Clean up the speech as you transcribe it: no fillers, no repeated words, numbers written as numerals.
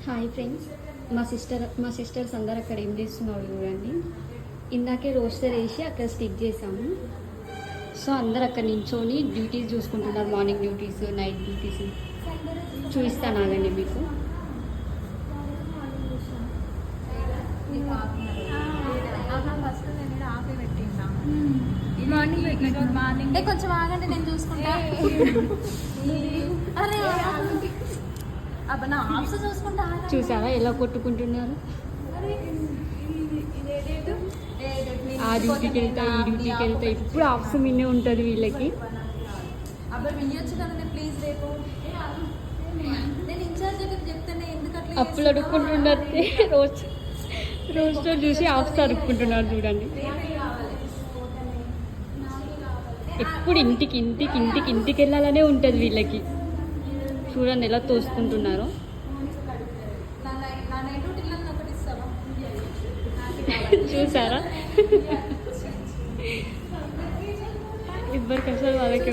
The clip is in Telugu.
హాయ్ ఫ్రెండ్స్, మా సిస్టర్స్ అందరు అక్కడ ఏం చేస్తున్నారు చూడండి. ఇందాకే రోస్టర్ వేసి అక్కడ స్టిక్ చేసాము. సో అందరు అక్కడ నించొని డ్యూటీస్ చూసుకుంటున్నారు, మార్నింగ్ డ్యూటీస్, నైట్ డ్యూటీస్. చూపిస్తాను ఆగండి మీకు. మార్నింగ్ కొంచెం ఆగండి, నేను చూసుకుంటా. అరే అబ్బా, నా ఆప్స్ చూసుకుంటా. చూసారా ఎలా కొట్టుకుంటున్నారు? ఆ డ్యూటీకి వెళ్తా, ఈ డ్యూటీకి వెళ్తా, ఇప్పుడు ఆప్స్ మిన్నే ఉంటుంది వీళ్ళకి. అబ్బా వినియొచ్చు కదా, నేను ప్లీజ్ రేపు నేను ఇన్ఛార్జ్ దగ్గర చెప్తానే. ఎందుకు అట్లా అప్పులు అడుక్కుంటున్నారు, రోస్టర్ చూసి ఆప్స్ అడుక్కుంటున్నారు చూడండి. ఎప్పుడు ఇంటికి వెళ్ళాలనే ఉంటుంది వీళ్ళకి. చూడండి ఎలా తోసుకుంటున్నారో. చూసారా? ఎవరికి అసలు వాళ్ళకి